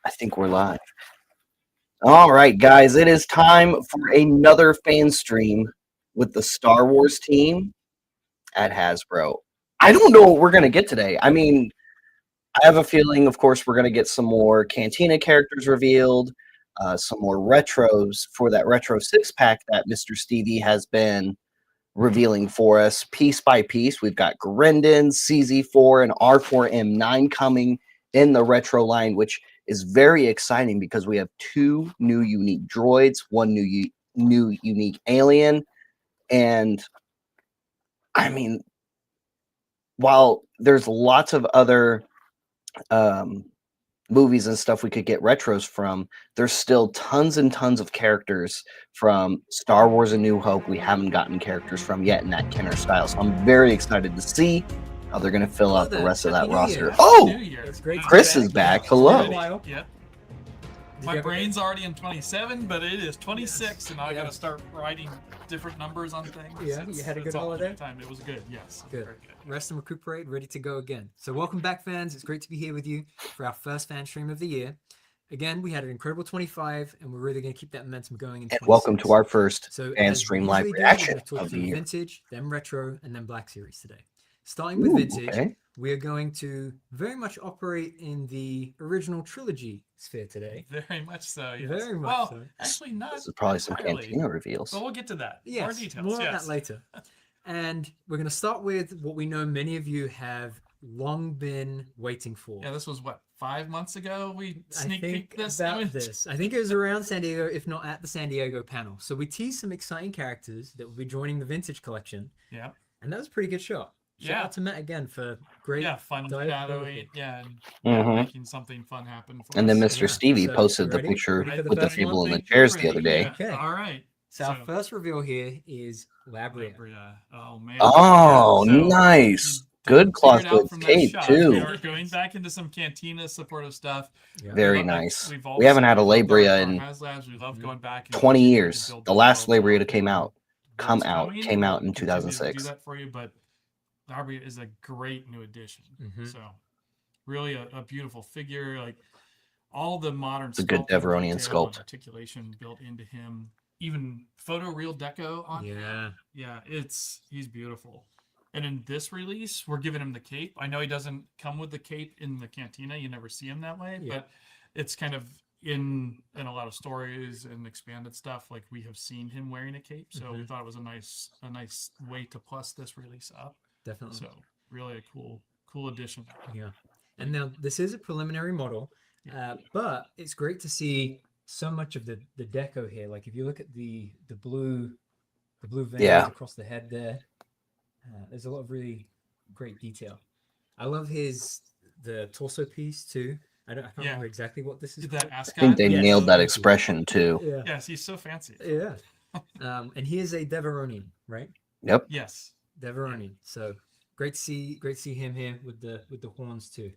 I think we're live. All right, guys, it is time for another fan stream with the Star Wars team at Hasbro. I don't know what we're going to get today. I mean, I have a feeling, of course, we're going to get some more Cantina characters revealed, some more retros for that retro six pack that Mr. Stevie has been revealing for us piece by piece. We've got Grendon, CZ4, and R4M9 coming in the retro line, which is very exciting because we have two new unique droids, one new unique alien, and I mean, while there's lots of other movies and stuff we could get retros from, there's still tons and tons of characters from Star Wars A New Hope we haven't gotten characters from yet in that Kenner style. So I'm very excited to see how they're going to fill out the rest of that roster. Oh, It's great. Chris is back. Hello. Yep. My brain's already in 27, but it is 26, and I got to start writing different numbers on things. Yeah, you had a good holiday? Time. It was good, yes. Good. Very good. Rest and recuperate, ready to go again. So welcome back, fans. It's great to be here with you for our first fan stream of the year. Again, we had an incredible 25, and we're really going to keep that momentum going in 26. And welcome to our first So fan as stream we live usually do, reaction we're going to talk of the through year. Vintage, then retro, and then Black Series today. Starting with Ooh, vintage, okay. we are going to very much operate in the original trilogy sphere today. Very much so, yes. Very much well, so. actually not This is probably some entirely, Cantina reveals. but we'll get to that. Yes, More details, more on yes. that later. And we're going to start with what we know many of you have long been waiting for. Yeah, this was, what, 5 months ago we I sneak think peeked this? about this. I think it was around San Diego, if not at the San Diego panel. So we teased some exciting characters that will be joining the vintage collection, Yeah. and that was a pretty good shot. Shout out to Matt again for great. Yeah, fun dive shadowing, photo. yeah, and Mhm. making something fun happen for And then us. Mr. Yeah. Stevie So, posted the ready? picture Ready for the with the first people one? in the Thank you, chairs the ready. other day. Yeah. Okay. All right. So our first reveal here is Labria. Labria. Oh, man. Oh, Yeah, so nice. you Good figured out Clawfoot from that cape, shot, too. We are going back into some Cantina supportive stuff. Yeah. Very Like, nice. we've We haven't had a always loved Labria our in HasLabs. We love going back and 20 continuing to years. build The last worlds Labria out that came out, what's came out coming, in we'll continue to 2006. do that for you, but Labria is a great new addition. Mhm. So really a beautiful figure. Like all the modern It's a good sculpting Deveronian detail and sculpt. articulation built into him. Even photo real deco on him. Yeah. Yeah, he's beautiful. And in this release, we're giving him the cape. I know he doesn't come with the cape in the Cantina. You never see him that way, Yeah. but it's kind of in a lot of stories and expanded stuff. Like we have seen him wearing a cape, so we thought it was a nice way to plus this release up. Definitely. So really a cool addition. Yeah. And now this is a preliminary model, but it's great to see so much of the deco here. Like if you look at the blue veins Yeah. across the head there, there's a lot of really great detail. I love the torso piece too. I can't Yeah. remember exactly what this is. Is that called. I ascot? think they Yes. nailed that Thank you. expression, too. Yeah. Yes, he's so fancy. Yeah. And he is a Deveronian, right? Yep. Yes. Deveronian. So great to see him here with the horns too.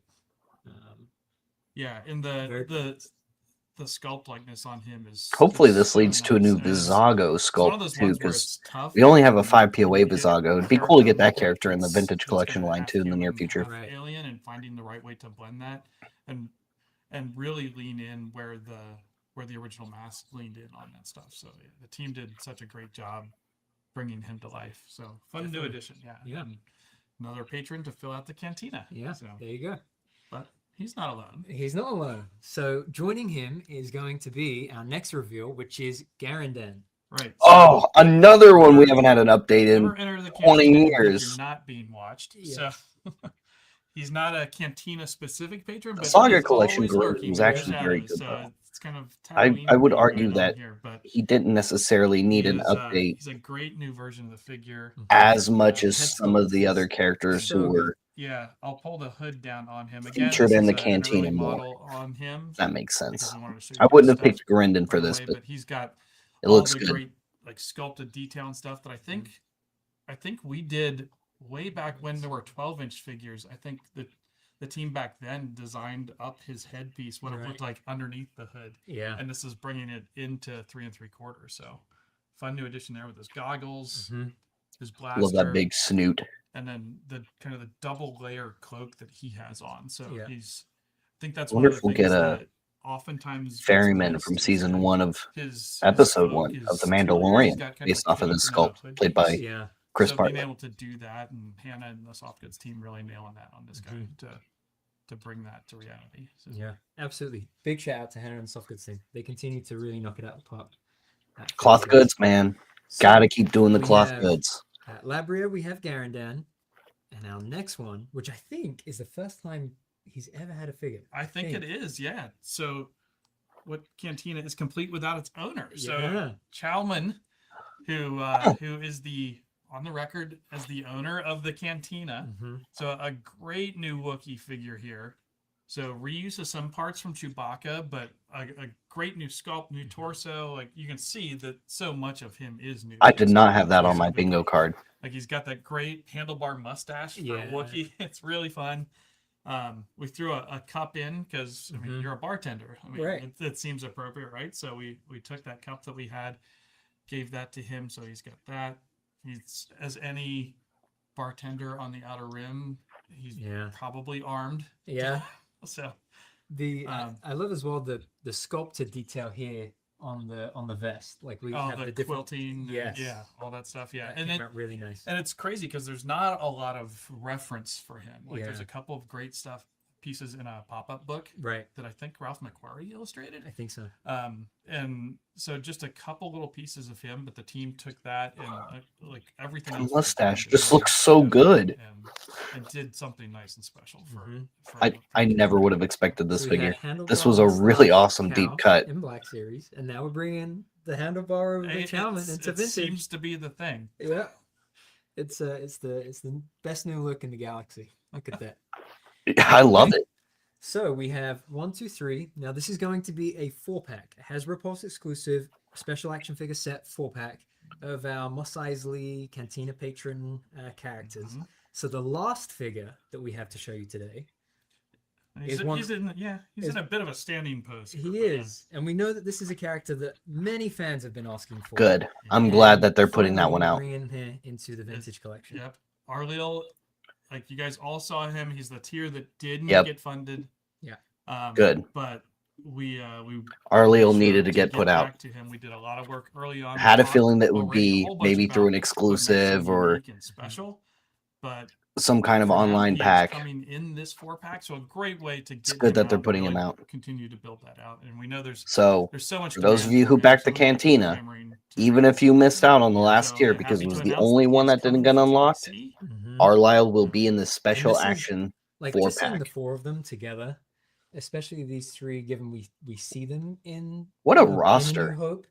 Yeah, and Very- the sculpt likeness on him is Hopefully is this so leads to a new nice. And it's Visago one of sculpt, those too, ones where because it's tough. we only have a when 5 you POA get Visago. It'd a be cool to get that character character in the that's- Vintage that's Collection gonna line, have too, in the near human, future. half Right. alien, and finding the right way to blend that and really lean in where the original mask leaned in on that stuff. So yeah, the team did such a great job bringing him to life. So fun new Definitely. addition. Yeah. Yeah. And another patron to fill out the Cantina. Yeah. So, There you go. but he's not alone. He's not alone. So joining him is going to be our next reveal, which is Garandon. Right. Oh, another one we haven't had an update in. Never enter the 20 Cantina if years. You're not being watched. Yeah. So he's not a Cantina specific patron, The but Saga he's collection always group lurking was in the actually very shadows, good, so though. it's kind of I Tatooine would theme argue going that on here, but He didn't necessarily need an update he's a great new version of the figure. as much as Head some of sculpt the is other characters so who good. were. Yeah, I'll pull the hood down on him again. Featured this in is the an Cantina early more. model on him. That makes because sense. we wanted to show you I guys wouldn't have stuff picked Grendon for right this, away, but he's got it all looks the good. great like sculpted detail and stuff that I think we did way back when there were 12-inch figures. I think the team back then designed up his headpiece, what it looked like underneath the hood. Yeah. And this is bringing it into 3 3/4. So fun new addition there with his goggles, his blaster. Love that big snoot. And then the kind of the double layer cloak that he has on. So Yeah. I think that's I one wonder of if the we'll things get a that oftentimes Ferryman what's from missed season is 1 of his episode cloak, 1 of The his two layers. He's Mandalorian, got kind of based a off of cape this and then a sculpt hood played piece. by Yeah. Chris So Bartlett. being able to do that, and Hannah and the soft goods team really nailing that on this guy to bring that to reality. So, Yeah, absolutely. Big shout out to Hannah and Softgoods team. They continue to really knock it out of the park. Cloth goods, man. So, Gotta keep doing the we cloth have- goods. At Labria, we have Garandan. And our next one, which I think is the first time he's ever had a figure. I think it is, yeah. So what Cantina is complete without its owner. So Yeah. Chalman, who is on the record as the owner of the Cantina. Mm-hmm. So a great new Wookiee figure here. So reuse of some parts from Chewbacca, but a great new sculpt, new torso. Like you can see that so much of him is new. I did not So have that on it's my really bingo great. card. Like he's got that great handlebar mustache for Yeah. a Wookiee. It's really fun. We threw a cup in because I mean you're a bartender. I mean Right. it seems appropriate, right? So we took that cup that we had, gave that to him. So he's got that. He's as any bartender on the Outer Rim. He's probably armed. Yeah. So I love as well the sculpted detail here on the vest. Like we have the different quilting, yes. yeah, all that stuff, yeah, That and came out really nice. And it's crazy because there's not a lot of reference for him. Like there's Yeah. a couple of great stuff pieces in a pop-up book Right. that I think Ralph McQuarrie illustrated. I think so. And so just a couple little pieces of him, but the team took that and like everything. The else mustache they just really looks so did good. and did something nice and special for. I never would have expected this So we had figure. This was a handlebar really slash awesome deep cow cut. in Black Series, and now we're bringing the handlebar of the Chalman into It vintage. seems to be the thing. Yeah, it's the best new look in the galaxy. Look at that. I love it. So we have 1, 2, 3. Now this is going to be a 4-pack, Hasbro Pulse exclusive special action figure set 4-pack of our Mos Eisley Cantina patron characters. Mm-hmm. So the last figure that we have to show you today He's in a bit of a standing pose. He is, and we know that this is a character that many fans have been asking for. Good. I'm glad that they're putting that one out. Bringing him into the vintage collection. Yep, Arleal, like you guys all saw him. He's the tier that didn't get funded. Yeah. Good. But we Arleal needed to get put out. Back to him. We did a lot of work early on. Had We a feeling that would already a be whole bunch maybe through an about what makes him exclusive or unique and special, but some kind of for now, online he is pack. coming in this 4-pack, so a great way to get. It's good him that they're out and putting him really out. Continue to build that out, and we know there's So so much. for those of demand you who for him, backed the so many people Cantina, clamoring to even get if you missed out on the last So tier we're because it happy was to the announce only he one is that didn't coming get for unlocked, TBC. Arleal will be in this special this is- action Like 4 just seeing the pack. 4 of them together, especially these 3, given we see them in What a in New roster. Hope.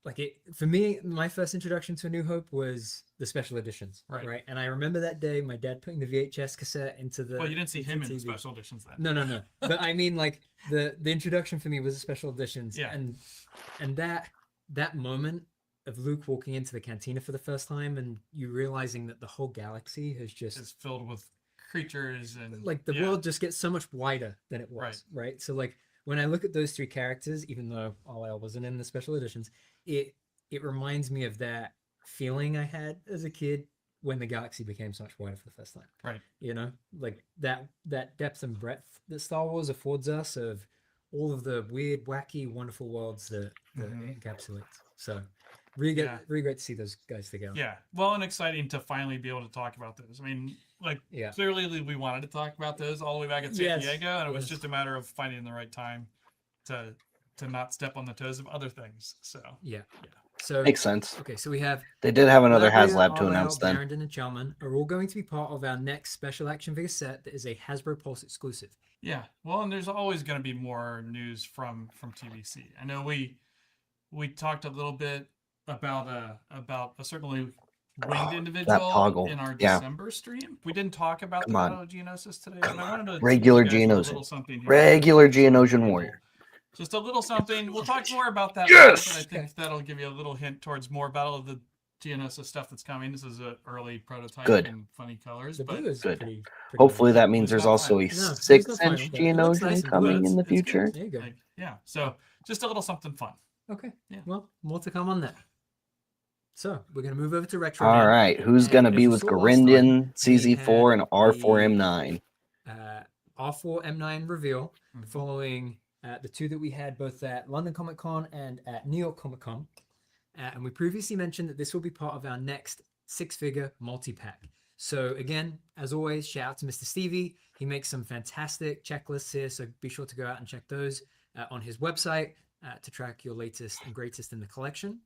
Like it for me, my first introduction to A New Hope was the special editions, Right. And I remember that day, my dad putting the VHS cassette into the. Well, you didn't see into him the in the TV. special editions then. No. But I mean, like the introduction for me was the special editions, Yeah. and that moment of Luke walking into the cantina for the first time, and you realizing that the whole galaxy has just It's filled with creatures and like the world just gets so much wider than it was, right? So like when I look at those 3 characters, even though Arleal wasn't in the special editions, it reminds me of that feeling I had as a kid when the galaxy became so much wider for the first time. Right. You know, like that depth and breadth that Star Wars affords us of all of the weird, wacky, wonderful worlds that it encapsulates. So really great to see those guys together. Yeah. Well, and exciting to finally be able to talk about those. I mean, like clearly we wanted to talk about those all the way back at San Diego, and it was just a matter of finding the right time to not step on the toes of other things. So yeah. So Makes sense. Okay, so we have They did have another Labria, HasLab to Arleal, announce then. Garandon, and Chalman are all going to be part of our next special action figure set that is a Hasbro Pulse exclusive. Yeah. Well, and there's always going to be more news from TBC. I know we talked a little bit about a certainly winged individual toggle. in our Yeah. December stream. We didn't talk about Come the on. Battle of Geonosis today. But I wanted to Regular give you guys a Geonosian. little something here. Regular Geonosian warrior. Just a little something. We'll talk more about that Yes! later, but I think that'll give you a little hint towards more Battle of the Geonosis stuff that's coming. This is an early prototype Good. in funny colors. The but blue is Good. pretty Hopefully nice. that means there's not also a final. No, it's 6-inch not final, but it looks Geonosian nice and coming blue. in the It's good. future. There you go. like, yeah. So just a little something fun. Okay. Yeah. Well, more to come on that. So we're gonna move over to retro. All Man. right, who's And gonna as be you with saw last time, Garindian, we CZ4, and had R4M9? R4 M9 reveal Mhm. following the two that we had both at London Comic Con and at New York Comic Con. And we previously mentioned that this will be part of our next 6-figure multi-pack. So again, as always, shout out to Mr. Stevie. He makes some fantastic checklists here, so be sure to go out and check those on his website to track your latest and greatest in the collection.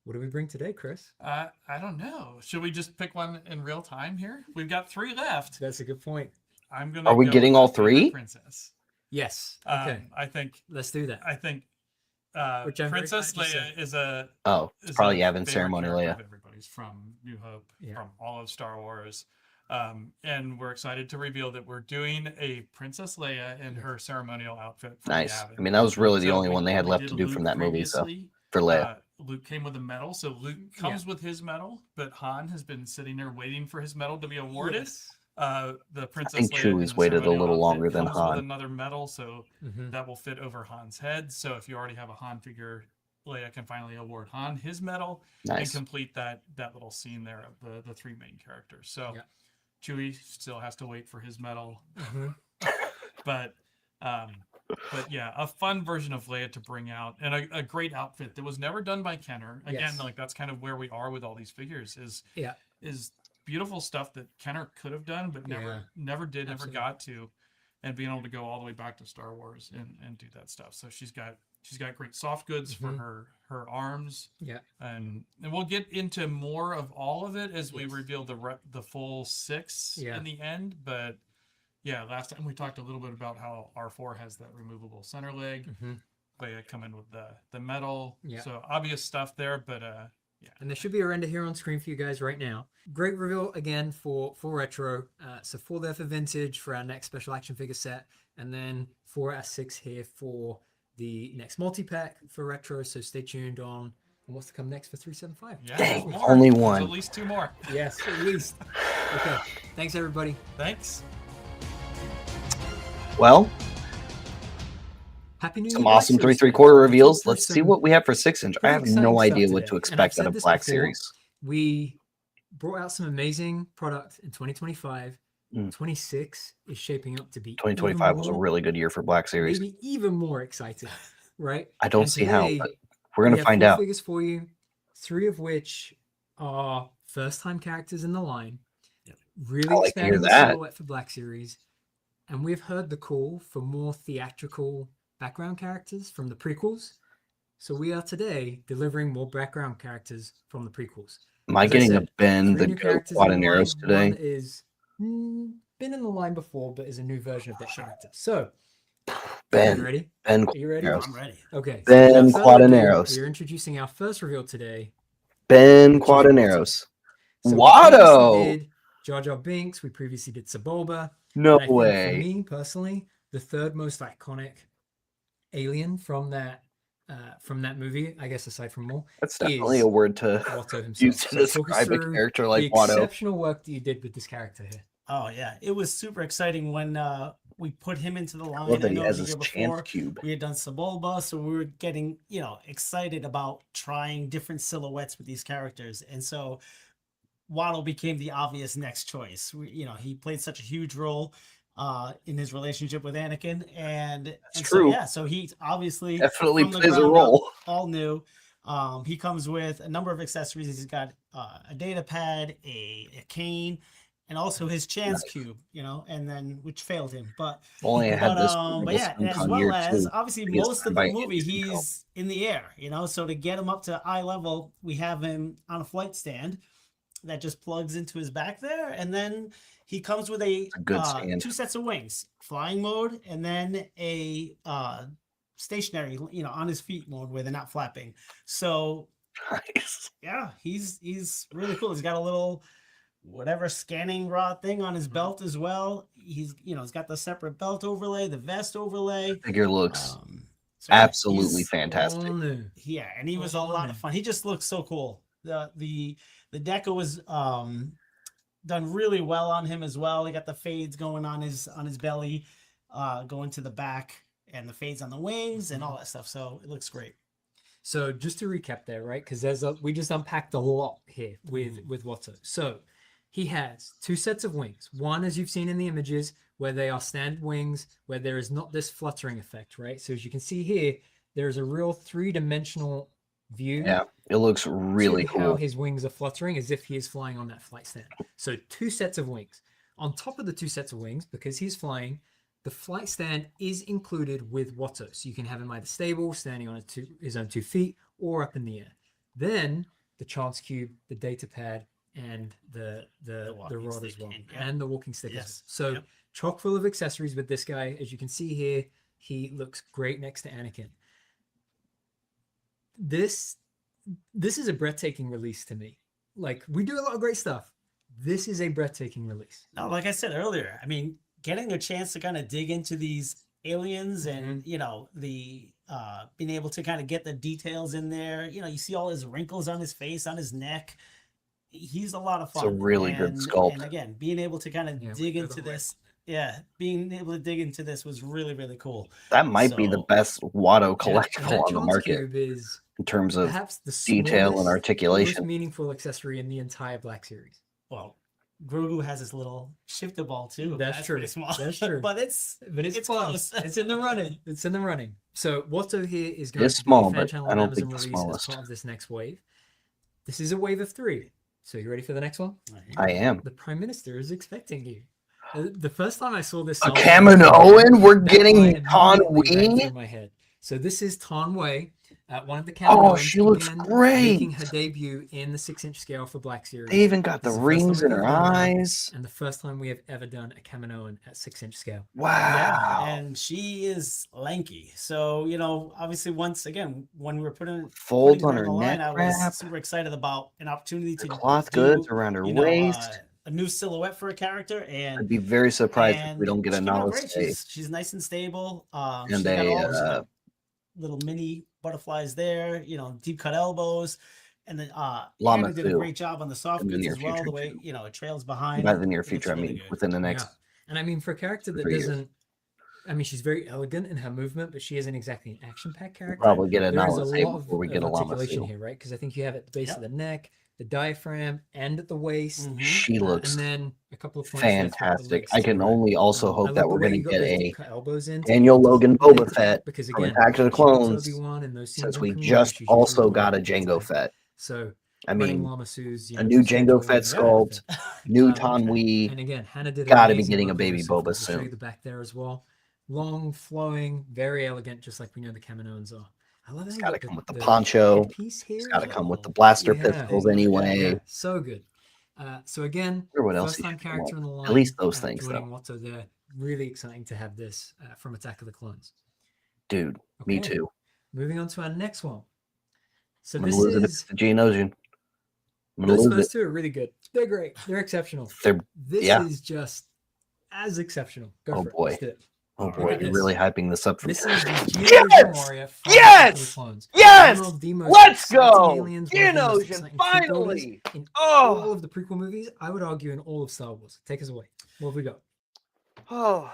What do we bring today, Chris? I don't know. Should we just pick one in real time here? We've got 3 left. That's a good point. I'm gonna. Are we go getting with all my favorite 3? Princess. Yes. Okay. I think. Let's do that. I think. Which I'm very Princess glad you Leia said. is a. It's is probably a Yavin favorite Ceremony character Leia. of everybody's from New Hope, Yeah. from all of Star Wars. And we're excited to reveal that we're doing a Princess Leia in her ceremonial outfit. From Nice. Yavin. I mean, that was really the So only we- one they had we left did to do Luke from that movie. So previously. for Leia, Luke came with a medal, so Luke comes with his medal, but Han has been sitting there waiting for his medal to be awarded. Yes. The Princess think Leia Chewie's in the waited a ceremonial little outfit longer than comes Han. with another medal, so Mhm. that will fit over Han's head. So if you already have a Han figure, Leia can finally award Han his medal and nice. complete that little scene there of the 3 main characters. So Yeah. Chewie still has to wait for his medal, Mhm. but yeah, a fun version of Leia to bring out, and a great outfit that was never done by Kenner. Again, Yes. like that's kind of where we are with all these figures. Yeah. Is beautiful stuff that Kenner could have done, but Yeah. never did, Absolutely. never got to, and being able to go all the way back to Star Wars and do that stuff. So she's got great soft goods for her arms. Yeah. And we'll get into more of all of it as we Yes. reveal the full 6 Yeah. in the end. But yeah, last time we talked a little bit about how R4 has that removable center leg. Mhm. Leia coming with the metal. Yeah. So obvious stuff there, but yeah. And there should be a render here on screen for you guys right now. Great reveal again for retro. So 4 there for vintage for our next special action figure set, and then 4 out of 6 here for the next multi-pack for retro. So stay tuned on what's to come next for 375. Yeah, Dang, there's more. only There's one. at least 2 more. Yes, at least. Okay. Thanks, everybody. Thanks. Well, Happy New Year. some Black awesome Series 3/3 fans. quarter Let's reveals. look through Let's see some what we have for 6-inch. I pretty have exciting no stuff idea what today. to And I've expect said out of this Black before. Series. We brought out some amazing product in 2025. Mm. 26 is shaping up to be 2025 was a even really good year for Black Series. maybe even more exciting, right? I don't And see how, today, but we're we gonna have find 4 out. figures for you, 3 of which are first-time characters in the line. Really I like to hear expanding the that. silhouette for Black Series, and we've heard the call for more theatrical background characters from the prequels. So we are today delivering more background characters from the prequels. Am I As I getting a said, Ben 3 the new Goat characters Quad in and the line. Arrows today? One is been in the line before, but is a new version of that character. So, are you Ben, ready? Ben Are Quad you and ready? Arrows. I'm ready. Okay. Ben without further Quad and ado, Arrows. We are introducing our first reveal today. Ben Quad and Watto. Arrows. So we previously Watto. did Jar Jar Binks. We previously did Sebulba. No And I think for way. me personally, the 3rd most iconic alien from that movie, I guess aside from Maul, That's definitely is a word to Watto himself. use to So talk us describe a through character the like Watto. exceptional work that you did with this character here. Oh yeah, it was super exciting when we put him into the I line. love that I he know has the his year chance before cube. we had done Sebulba, so we were getting excited about trying different silhouettes with these characters, and so Waddle became the obvious next choice. He played such a huge role in his relationship with Anakin, and true. so he obviously Definitely from the plays a ground up, role. all new. He comes with a number of accessories. He's got a data pad, a cane, and also his chance Nice. cube, and then which failed him. But Only I had this for but Rebel yeah, Spin as Con well year as too. obviously Biggest most fan of by the Andy movie Cinco. he's in the air, so to get him up to eye level, we have him on a flight stand that just plugs into his back there, and then he comes with a good stand. 2 sets of wings, flying mode, and then a stationary, on his feet mode where they're not flapping. So Nice. yeah, he's really cool. He's got a little whatever scanning rod thing on his belt as well. He's he's got the separate belt overlay, the vest overlay. Figure looks So yeah, absolutely he's- fantastic. All new. yeah, and he was a lot of fun. He just looks so cool. The deco was done really well on him as well. He got the fades going on his belly, going to the back, and the fades on the wings and all that stuff. So it looks great. So just to recap there, right? Because we just unpacked a lot here with Watto. So he has 2 sets of wings. One, as you've seen in the images, where they are standard wings, where there is not this fluttering effect, right? So as you can see here, there's a real three-dimensional view. Yeah, it looks really to how cool. his wings are fluttering as if he is flying on that flight stand. So 2 sets of wings. On top of the 2 sets of wings, because he's flying, the flight stand is included with Watto. So you can have him either stable, standing on his own 2 feet, or up in the air. Then the chance cube, the data pad, and the rod as well, and the walking stick as well. So chock full of accessories with this guy. As you can see here, he looks great next to Anakin. This is a breathtaking release to me. Like, we do a lot of great stuff. This is a breathtaking release. No, like I said earlier, I mean, getting a chance to kind of dig into these aliens and, you know, the being able to kind of get the details in there. You know, you see all his wrinkles on his face, on his neck. He's a lot of fun. It's a really good sculpt. And again, being able to kind of dig into this. Yeah, being able to dig into this was really, really cool. That might be the best Watto collectible on the market is in terms of perhaps the detail and most articulation. meaningful accessory in the entire Black Series. Well, Grogu has his little shifter ball too. That's true. Pretty small. That's true. but it's close. It's in the running. It's in the running. So Watto here is going It's to small, be a fan but channel I on don't Amazon think the release smallest. as part of this next wave. This is a wave of 3. So you ready for the next one? I am. The Prime Minister is expecting you. The first time I saw this, A Kaminoan? We're getting Tan in Wee? my head. So this is Tan Wei, one of the Oh, Kaminoans, she looks again, great. making her debut in the 6-inch scale for Black Series. They even got the This is the first rings time in we've her done that, eyes. and the first time we have ever done a Kaminoan at 6-inch scale. Wow. Yeah, and she is lanky. So, you know, obviously once again, when we were putting Folds her on her the line, neck I wrap. was super excited about an opportunity The to cloth do, goods around her you know, waist. a new silhouette for a character. And I'd be very surprised if we don't get a she came out great. namaste. She's nice and stable. And she's got all she's a got little mini butterflies there, you know, deep cut elbows. And then Llama Anna did a too, great job on the soft in the goods near as well. future, The way, too. you know, it trails behind. not the near It looks future. I really mean, good. within the next. Yeah. And I mean, for a character that 3 years. doesn't, I mean, she's very elegant in her movement, but she isn't exactly an action-packed character. Probably get a There is a namaste lot before we get a llama articulation seal. here, right? Because I think you have it at the base Yep. of the neck, the diaphragm, and at the waist. Mhm. She looks and then a couple of points left at the fantastic. legs I too, can right? only also I hope love that the we're way going you to got get those a deep cut elbows in to Daniel be able to Logan relate Boba to that, Fett because from again, Attack of the she looks Clones, Obi-Wan in those scenes since on we Kamino, just she's also usually got a really Jango good. Fett. So I running mean, Llama Sue's, a new Jango Fett schedule, sculpt, new Um, Tan Wee. and again, Hannah did Gotta be amazing getting a work with baby this so far. Boba We'll show you soon. the back there as well. Long, flowing, very elegant, just like we know the Kaminoans are. I love how It's you got to got come with the poncho. headpiece here. It's got to as come with well. the blaster Yeah, pistols yeah, anyway. Yeah, so good. So again, Or what else first you time should come character up in the with. line. At least those things, joining Watto there. Really exciting to have this from Attack of the Clones. Dude, me Okay, too. Moving on to our next one. So I'm gonna this lose it if is it's the Geonosian. I'm gonna those lose it. first two are really good. They're great. They're exceptional. They're This yeah. is just as exceptional. Go Oh for it. boy. Let's do it. Oh boy, Alright. you're really hyping this up for me. This is the Yes! Geonosian warrior from Yes! Attack of the Clones. Yes! One of the most Let's exciting go! aliens, one of the most Geonosian, exciting troop builders finally! in Oh. all of the prequel movies. I would argue in all of Star Wars. Take us away. What have we got? Oh,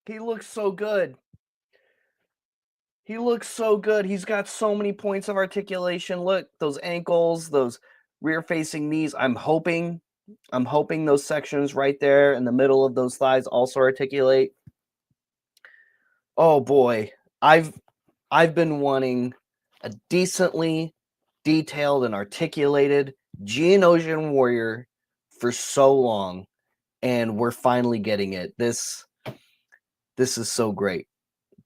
he looks so good. He looks so good. He's got so many points of articulation. Look, those ankles, those rear-facing knees. I'm hoping those sections right there in the middle of those thighs also articulate. Oh boy, I've been wanting a decently detailed and articulated Geonosian warrior for so long, and we're finally getting it. This is so great.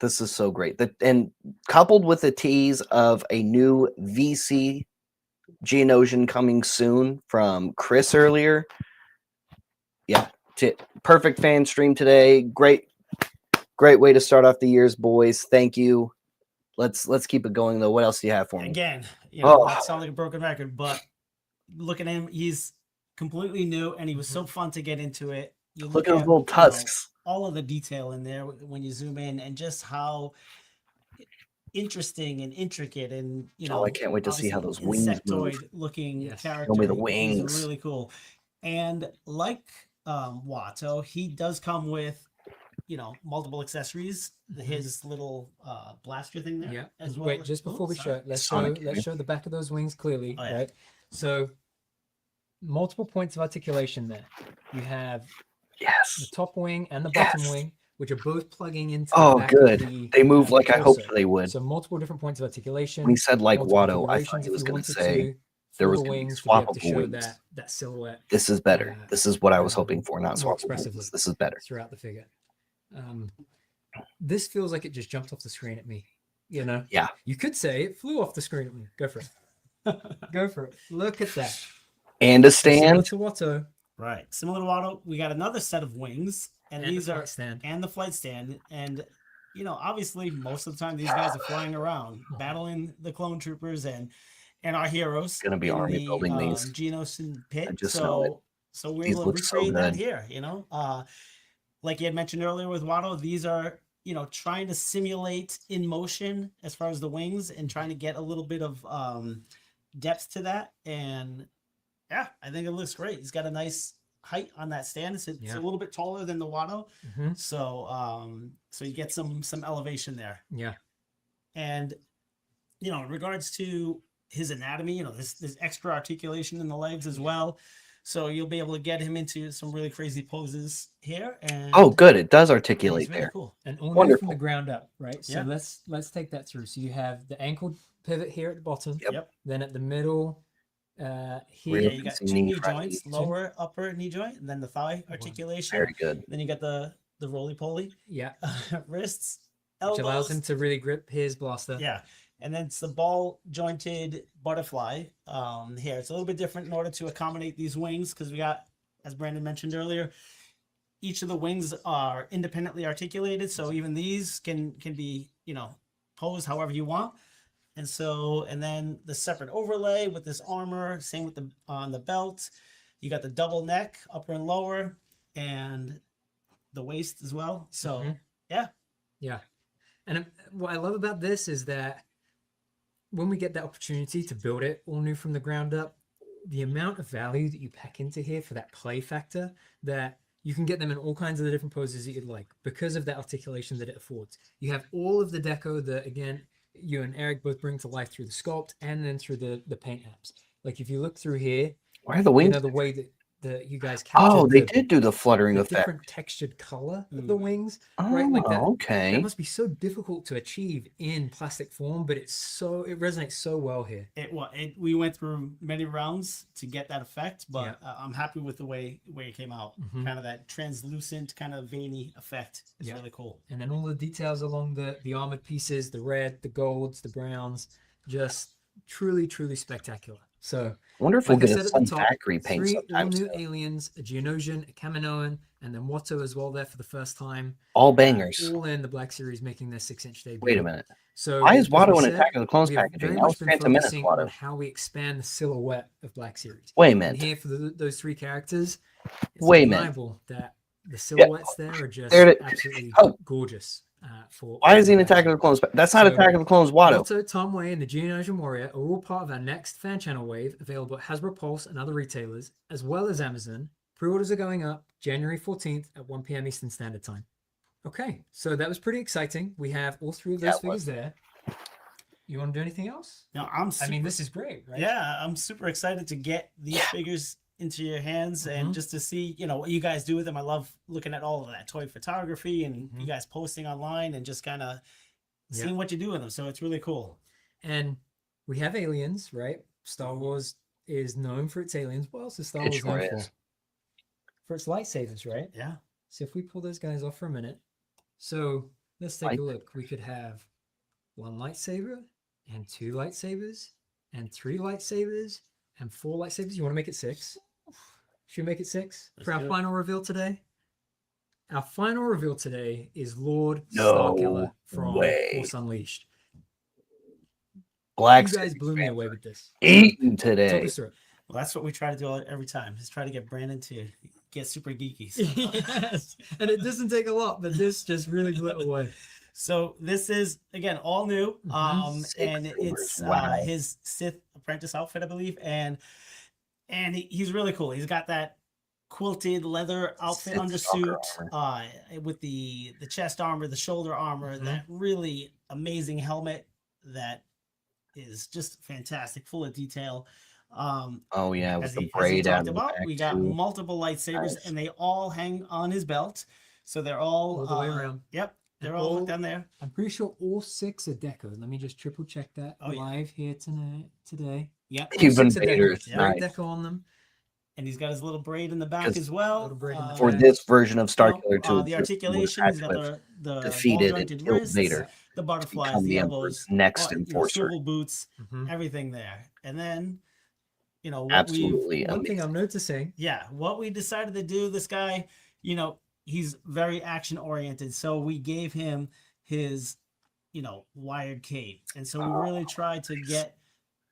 This is so great. And coupled with the tease of a new VC Geonosian coming soon from Chris earlier. Yeah, perfect fan stream today. Great way to start off the years, boys. Thank you. Let's keep it going though. What else do you have for me? Again, you know, Oh. that sounds like a broken record, but look at him. He's completely new, and he was so fun to get into it. You Look at those at, little you know, tusks. all of the detail in there when you zoom in, and just how interesting and intricate, and you know, Oh, I can't wait to see how those obviously wings move. insectoid-looking Yes. character. Show me the He's wings. really cool, and like Watto, he does come with, you know, multiple accessories. His little blaster thing there. Yeah. As well. Wait, just before we show it, let's Sonic, show the back of those wings clearly, Oh, yeah. right? So multiple points of articulation there. You have the Yes. top wing and the bottom Yes. wing, which are both plugging into Oh, the back good. of the They move like I hoped torso. they would. So multiple different points of articulation. When he said like multiple Watto, I thought configurations he if was you going to wanted say to, there for was the going to be wings to be able to swappable show wings. that silhouette This is better. This is what I was hoping for, not more swappable expressively wings. This is better. throughout the figure. This feels like it just jumped off the screen at me. You know? Yeah. You could say it flew off the screen at me. Go for it. Go for it. Look at that. And a Similar stand. to Watto. Right. Similar to Watto, we got another set of wings, and And these the are flight stand. and the flight stand. And obviously, most of the time these guys are flying around, battling the clone troopers and our heroes. Gonna be in army the, building these. Genos and Pit. I just know it. So we're These able to look so recreate that good. here. Like you had mentioned earlier with Watto, these are trying to simulate in motion as far as the wings and trying to get a little bit of depth to that. And yeah, I think it looks great. He's got a nice height on that stand. It's a little bit taller than the Watto, so you get some elevation there. Yeah. And in regards to his anatomy, there's extra articulation in the legs as well. So you'll be able to get him into some really crazy poses here. And oh, good. It does he's articulate really there. cool. And all new Wonderful. from the ground up, right? So Yeah. let's take that through. So you have the ankle pivot here at the bottom. Yep. Then at the middle, Yeah, here. you got Some two knee knee crunchies. joints, lower, upper knee joint, and then the thigh articulation. Very good. Then you got the roly poly Yeah. wrists, Which elbows. allows him to really grip his blaster. Yeah. And then it's the ball jointed butterfly here. It's a little bit different in order to accommodate these wings because we got, as Brandon mentioned earlier, each of the wings are independently articulated. So even these can be, posed however you want. And then the separate overlay with this armor, same with on the belt. You got the double neck, upper and lower, and the waist as well. So Yeah. And what I love about this is that when we get the opportunity to build it all new from the ground up, the amount of value that you pack into here for that play factor, that you can get them in all kinds of the different poses that you'd like because of that articulation that it affords. You have all of the deco that, again, you and Eric both bring to life through the sculpt and then through the paint apps. Like if you look through here, Why are the wings? the way that you guys captured Oh, they did do the fluttering the effect. different textured color of the wings, Oh, right? Like that. okay. That must be so difficult to achieve in plastic form, but it resonates so well here. We went through many rounds to get that effect, but Yeah. I'm happy with the way it came out. Mhm. Kind of that translucent, kind of veiny effect. It's Yeah. really cool. And then all the details along the armored pieces, the red, the golds, the browns, just truly, truly spectacular. So I wonder if like we'll I get a said at the Sun top, Factory paint 3 all sometime new soon. aliens, a Geonosian, a Kaminoan, and then Watto as well there for the first time. All bangers. All in the Black Series making their 6-inch debut. Wait a minute. So Why is as we Watto in said, Attack of the Clones we have packaging? very That was much been Phantom Menace focusing on Watto. how we expand the silhouette of Black Series. Wait a And minute. here for those 3 characters, it's Wait a minute. undeniable that the silhouettes there are just There it- absolutely Oh. gorgeous. For Why is he in Black Attack of the Clones? That's not So, Attack of the Clones Watto. Watto, Tom Way, and the Geonosian Warrior are all part of our next fan channel wave, available at Hasbro Pulse and other retailers, as well as Amazon. Pre-orders are going up January 14th at 1 p.m. Eastern Standard Time. Okay, so that was pretty exciting. We have all 3 of those Yeah, it figures was. there. You want to do anything else? No, I mean, this is great, right? Yeah, I'm super excited to get these figures into your hands and Mhm. just to see, what you guys do with them. I love looking at all of that toy photography and Mhm. you guys posting online and just kind of Yeah. seeing what you do with them. So it's really cool. And we have aliens, right? Star Wars is known for its aliens. What else is Star It Wars known sure for? is. For its lightsabers, right? Yeah. So if we pull those guys off for a minute, so let's take a look. We could have 1 lightsaber and 2 lightsabers and 3 lightsabers and 4 lightsabers. You want to make it 6? Should we make it 6 for our do it. final reveal today? Our final reveal today is Lord No Starkiller from way. Force Unleashed. Black You guys Series blew me fans away are with this. eating Talk today. us through it. Well, that's what we try to do every time is try to get Brandon to get super geeky. So, Yes, and it doesn't take a lot, but this just really blew it away. so this is again all new. Mhm. And Six it's fingers, wow. his Sith apprentice outfit, I believe. And he's really cool. He's got that quilted leather outfit Sith undersuit stalker with the chest armor, the shoulder armor, Mhm. that really amazing helmet that is just fantastic, full of detail. Oh yeah, with As the he braid out talked of the about, back we got too. multiple lightsabers, Nice. and they all hang on his belt, so they're all All the way around. Yep, they're And all all- hooked on there. I'm pretty sure all 6 are deco. Let me just triple check that Oh, yeah. live here today. Yep, all Even 6 are deco. Vader's Straight nice. deco on them. And he's got his little braid in the back 'Cause as well. Little braid in the For back. this version of Star you know, Killer 2, the Chris articulation, would he's have got to the ball defeated and jointed killed wrists, Vader the to butterflies, become the the Emperor's elbows, next you know, enforcer. swivel boots, Mhm. everything there. And then, you know, Absolutely One thing amazing. I'm noticing. what we decided to do, this guy, you know, he's very action oriented. So we gave him his, you know, wired cape. And so we really tried to get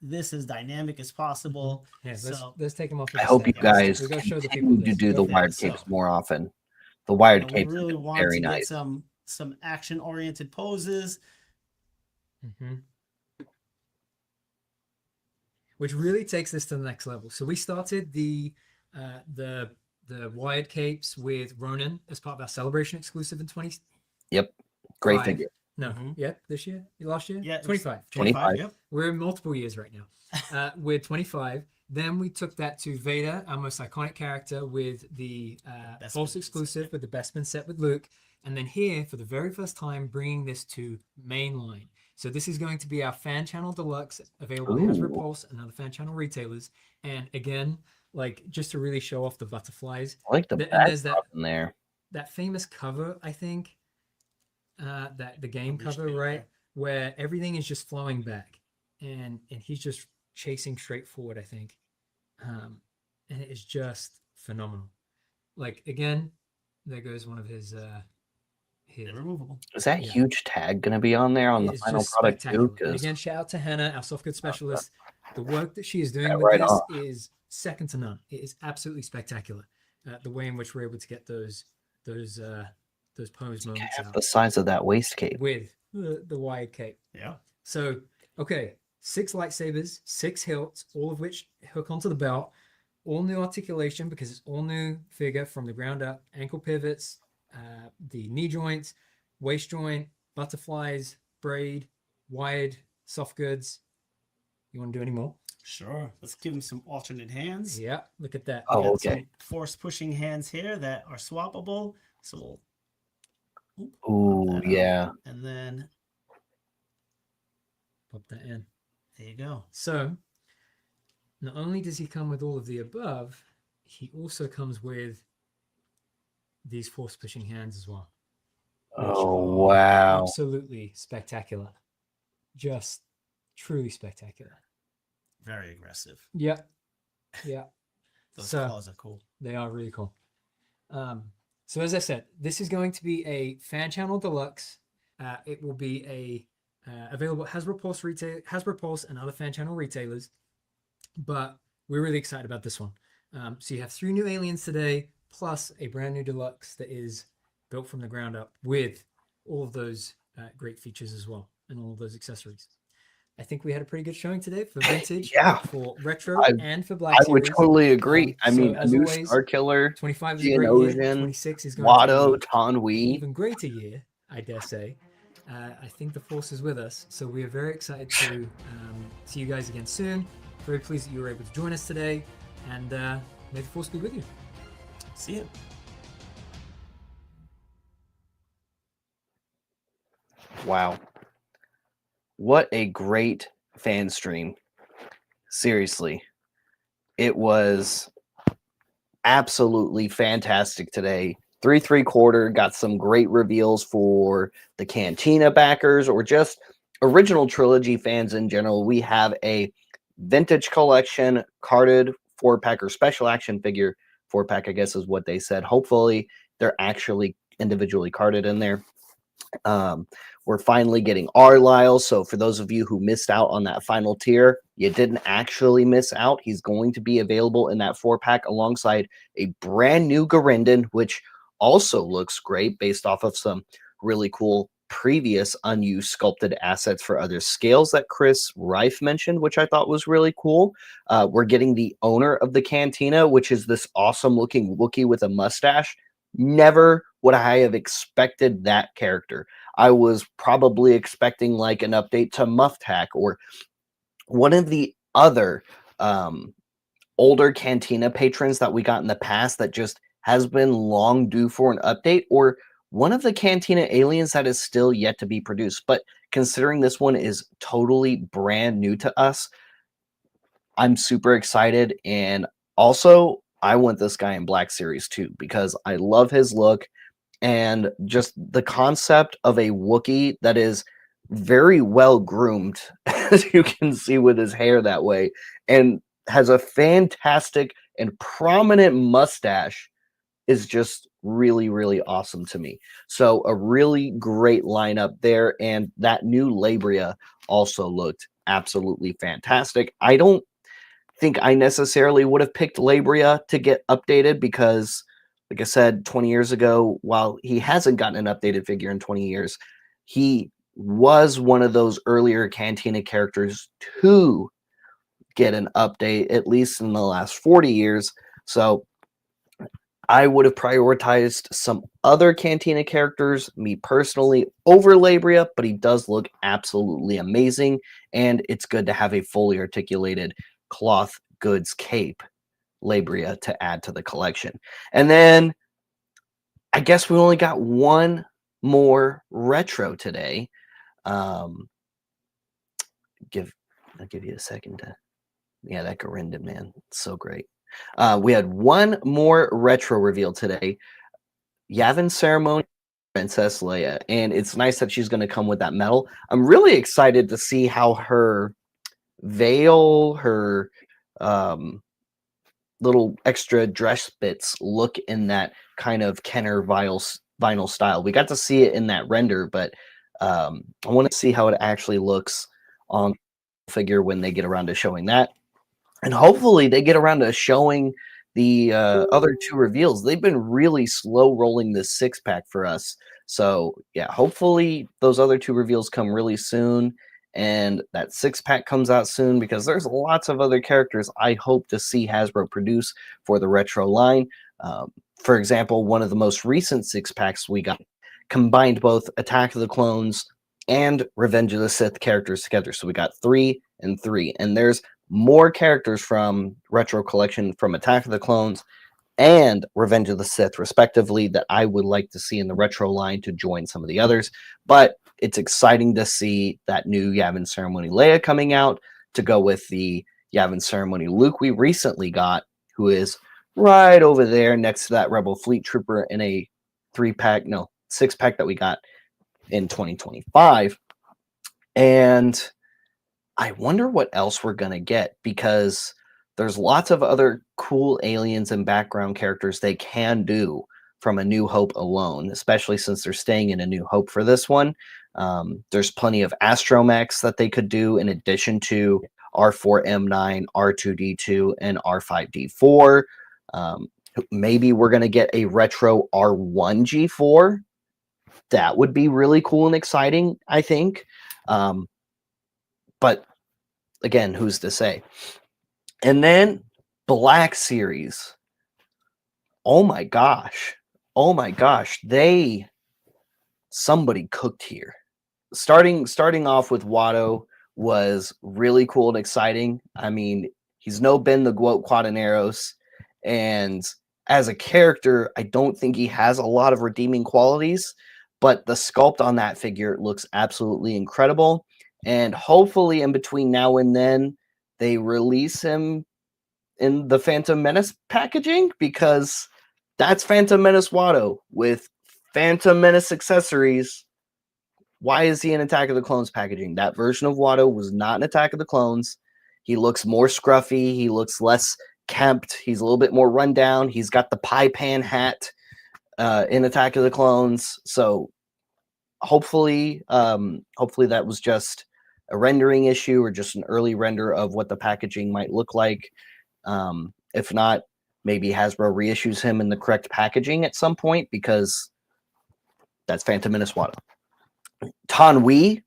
this as dynamic as possible. Yeah, So let's take them off. I hope you guys We gotta show the people continue to this. do the Yeah, wired so- capes more often. The you wired know, we capes have really been wanted very to get nice. some action oriented poses. Which really takes this to the next level. So we started the wired capes with Ronin as part of our celebration exclusive in 20. Yep, great 5. figure. No, Mhm. yeah, this year, last year, Yeah, it was 25. 25. Yep. We're in multiple years right now. We're 25. Then we took that to Vader, our most iconic character, with the Bespin Pulse set. exclusive with the Bespin set with Luke. And then here, for the very first time, bringing this to mainline. So this is going to be our fan channel deluxe, available at Hasbro Ooh. Pulse and other fan channel retailers. And again, like just to really show off the butterflies. I like the And there's backdrop in there. that famous cover, I think, that the game Unleashed cover, Vader. right, where everything is just flowing back, and he's just chasing straight forward, I think, and it is just phenomenal. Like again, there goes one of his They're removable. Is that Yeah. huge tag going to be on there on it the is final just product too? spectacular. And 'Cause again, shout out to Hannah, our soft goods specialist. The work that she is doing Yeah, with right this on. is second to none. It is absolutely spectacular. The way in which we're able to get those pose moments half out the size of that waist cape. with the wide cape. Yeah. So, okay, 6 lightsabers, 6 hilts, all of which hook onto the belt. All new articulation because it's all new figure from the ground up. Ankle pivots, the knee joints, waist joint, butterflies, braid, wired, soft goods. You want to do any more? Sure. Let's give him some alternate hands. Yeah, look at that. Oh, Got okay. some force pushing hands here that are swappable. So we'll Ooh, that up. yeah. and then Pop that in. there you go. So, not only does he come with all of the above, he also comes with these force pushing hands as well. Oh, wow. Absolutely spectacular. Just truly spectacular. Very aggressive. Yeah. Yeah. Those So- claws are cool. They are really cool. So as I said, this is going to be a fan channel deluxe. It will be available at Hasbro Pulse and other fan channel retailers. But we're really excited about this one. So you have 3 new aliens today, plus a brand new deluxe that is built from the ground up with all of those great features as well, and all of those accessories. I think we had a pretty good showing today for vintage, Yeah. for retro, I- and for Black I would Series. totally agree. I So mean, a as new always, Star Killer, 25 is a great year. Geonosian, 26 is going Watto, to be an Tanwi. even greater year, I dare say. I think the force is with us, so we are very excited to see you guys again soon. Very pleased that you were able to join us today, and may the force be with you. See you. Wow. What a great fan stream. Seriously. It was absolutely fantastic today. 3/3/4 got some great reveals for the Cantina backers or just original trilogy fans in general. We have a vintage collection carded 4-pack or special action figure 4-pack, I guess is what they said. Hopefully they're actually individually carded in there. We're finally getting Arlyle. So for those of you who missed out on that final tier, you didn't actually miss out. He's going to be available in that 4-pack alongside a brand new Garindon, which also looks great based off of some really cool previous unused sculpted assets for other scales that Chris Reif mentioned, which I thought was really cool. We're getting the owner of the Cantina, which is this awesome looking Wookiee with a mustache. Never would I have expected that character. I was probably expecting like an update to Muff Tack or one of the other older Cantina patrons that we got in the past that just has been long due for an update, or one of the Cantina aliens that is still yet to be produced. But considering this one is totally brand new to us, I'm super excited. And also, I want this guy in Black Series too, because I love his look and just the concept of a Wookiee that is very well groomed, as you can see with his hair that way, and has a fantastic and prominent mustache is just really, really awesome to me. So a really great lineup there. And that new Labria also looked absolutely fantastic. I don't think I necessarily would have picked Labria to get updated because, like I said, 20 years ago, while he hasn't gotten an updated figure in 20 years, he was one of those earlier Cantina characters to get an update, at least in the last 40 years. So I would have prioritized some other Cantina characters, me personally, over Labria, but he does look absolutely amazing, and it's good to have a fully articulated cloth goods cape Labria to add to the collection. And then I guess we only got one more retro today. I'll give you a second to, yeah, that Gorinda, man, it's so great. We had one more retro reveal today, Yavin Ceremony Princess Leia, and it's nice that she's going to come with that medal. I'm really excited to see how her veil, her little extra dress bits look in that kind of Kenner vinyl style. We got to see it in that render, but I want to see how it actually looks on figure when they get around to showing that. And hopefully they get around to showing the other two reveals. They've been really slow rolling this 6-pack for us. So yeah, hopefully those other two reveals come really soon and that 6-pack comes out soon, because there's lots of other characters I hope to see Hasbro produce for the retro line. For example, one of the most recent 6-packs we got combined both Attack of the Clones and Revenge of the Sith characters together. So we got 3 and 3. And there's more characters from Retro Collection from Attack of the Clones and Revenge of the Sith, respectively, that I would like to see in the retro line to join some of the others. But it's exciting to see that new Yavin Ceremony Leia coming out to go with the Yavin Ceremony Luke we recently got, who is right over there next to that Rebel Fleet Trooper in a 6-pack that we got in 2025. And I wonder what else we're going to get, because there's lots of other cool aliens and background characters they can do from A New Hope alone, especially since they're staying in A New Hope for this one. There's plenty of astromechs that they could do in addition to R4M9, R2D2, and R5D4. Maybe we're going to get a retro R1G4. That would be really cool and exciting, I think. But again, who's to say? And then Black Series. Oh my gosh. Somebody cooked here. Starting off with Watto was really cool and exciting. I mean, he's no Ben the Guot Quadaneros, and as a character, I don't think he has a lot of redeeming qualities, but the sculpt on that figure looks absolutely incredible. And hopefully in between now and then, they release him in the Phantom Menace packaging, because that's Phantom Menace Watto with Phantom Menace accessories. Why is he in Attack of the Clones packaging? That version of Watto was not in Attack of the Clones. He looks more scruffy. He looks less kempt. He's a little bit more run down. He's got the pie pan hat in Attack of the Clones. So hopefully that was just a rendering issue or just an early render of what the packaging might look like. If not, maybe Hasbro reissues him in the correct packaging at some point, because that's Phantom Menace Watto. Tan Wee,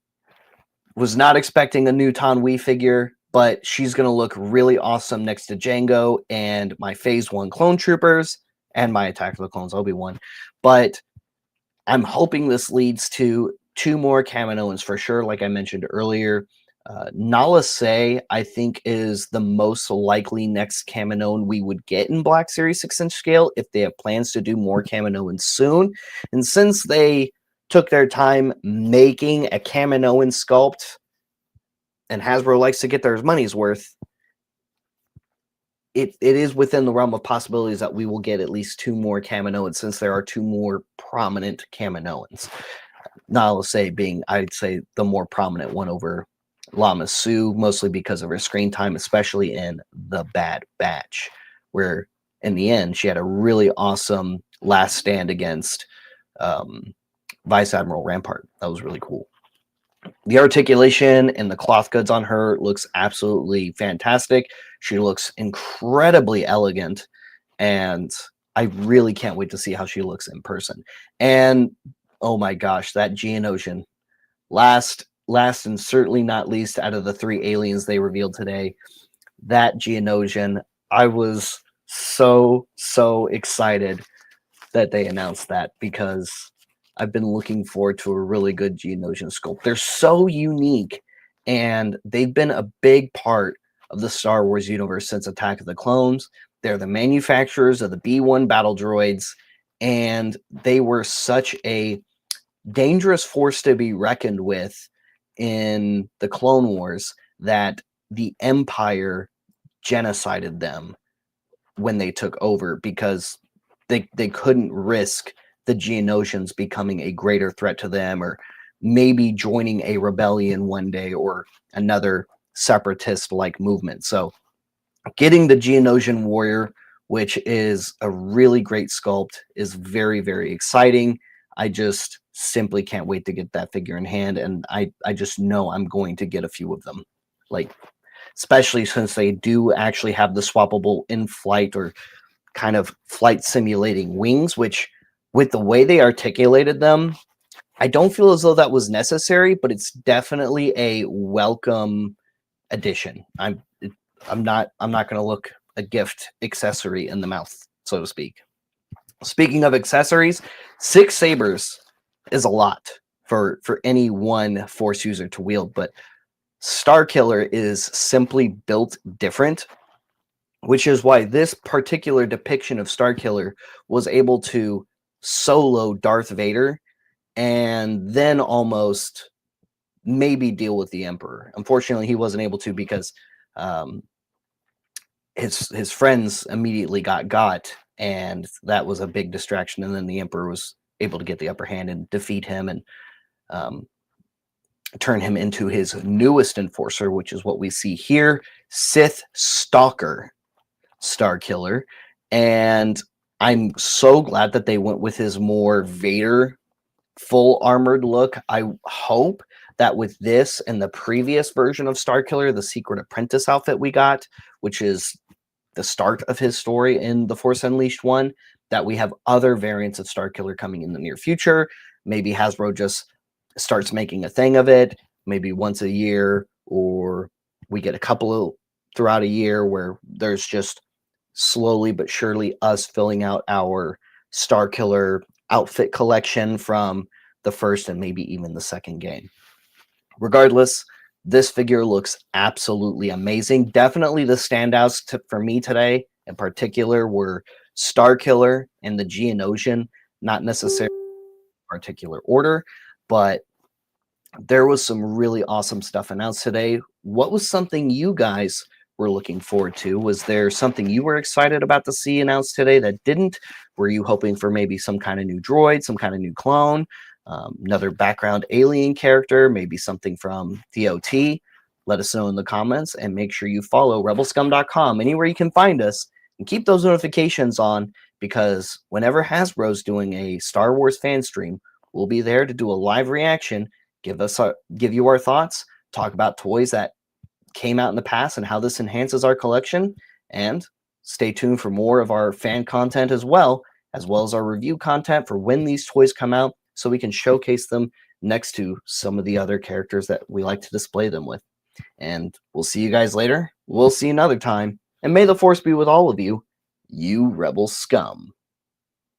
was not expecting a new Tan Wee figure, but she's going to look really awesome next to Django and my Phase 1 Clone Troopers and my Attack of the Clones Obi-Wan. But I'm hoping this leads to 2 more Kaminoans for sure, like I mentioned earlier. Nala Se, I think, is the most likely next Kaminoan we would get in Black Series 6-inch scale if they have plans to do more Kaminoans soon. And since they took their time making a Kaminoan sculpt, and Hasbro likes to get their money's worth, it is within the realm of possibilities that we will get at least 2 more Kaminoans, since there are 2 more prominent Kaminoans. Nala Se being, I'd say, the more prominent one over Lama Su, mostly because of her screen time, especially in The Bad Batch, where in the end she had a really awesome last stand against Vice Admiral Rampart. That was really cool. The articulation and the cloth goods on her looks absolutely fantastic. She looks incredibly elegant, and I really can't wait to see how she looks in person. And oh my gosh, that Geonosian, last and certainly not least out of the 3 aliens they revealed today, that Geonosian, I was so excited that they announced that, because I've been looking forward to a really good Geonosian sculpt. They're so unique, and they've been a big part of the Star Wars universe since Attack of the Clones. They're the manufacturers of the B-1 battle droids, and they were such a dangerous force to be reckoned with in the Clone Wars that the Empire genocided them when they took over, because they couldn't risk the Geonosians becoming a greater threat to them, or maybe joining a rebellion one day or another separatist like movement. So getting the Geonosian warrior, which is a really great sculpt, is very exciting. I just simply can't wait to get that figure in hand, and I just know I'm going to get a few of them, like, especially since they do actually have the swappable in-flight or kind of flight simulating wings, which, with the way they articulated them, I don't feel as though that was necessary, but it's definitely a welcome addition. I'm not going to look a gift accessory in the mouth, so to speak. Speaking of accessories, 6 sabers is a lot for any one Force user to wield, but Starkiller is simply built different, which is why this particular depiction of Starkiller was able to solo Darth Vader and then almost maybe deal with the Emperor. Unfortunately, he wasn't able to, because his friends immediately got, and that was a big distraction. And then the Emperor was able to get the upper hand and defeat him and turn him into his newest enforcer, which is what we see here, Sith Stalker Starkiller. And I'm so glad that they went with his more Vader full armored look. I hope that with this and the previous version of Starkiller, the Secret Apprentice outfit we got, which is the start of his story in The Force Unleashed 1, that we have other variants of Starkiller coming in the near future. Maybe Hasbro just starts making a thing of it, maybe once a year, or we get a couple throughout a year where there's just slowly but surely us filling out our Starkiller outfit collection from the first and maybe even the second game. Regardless, this figure looks absolutely amazing. Definitely the standouts for me today in particular were Starkiller and the Geonosian, not necessarily in particular order, but there was some really awesome stuff announced today. What was something you guys were looking forward to? Was there something you were excited about to see announced today that didn't? Were you hoping for maybe some kind of new droid, some kind of new clone, another background alien character, maybe something from TOT? Let us know in the comments, and make sure you follow rebelscum.com anywhere you can find us, and keep those notifications on, because whenever Hasbro's doing a Star Wars fan stream, we'll be there to do a live reaction, give you our thoughts, talk about toys that came out in the past and how this enhances our collection, and stay tuned for more of our fan content as well as our review content for when these toys come out, so we can showcase them next to some of the other characters that we like to display them with. And we'll see you guys later. We'll see you another time, and may the Force be with all of you, you Rebel scum.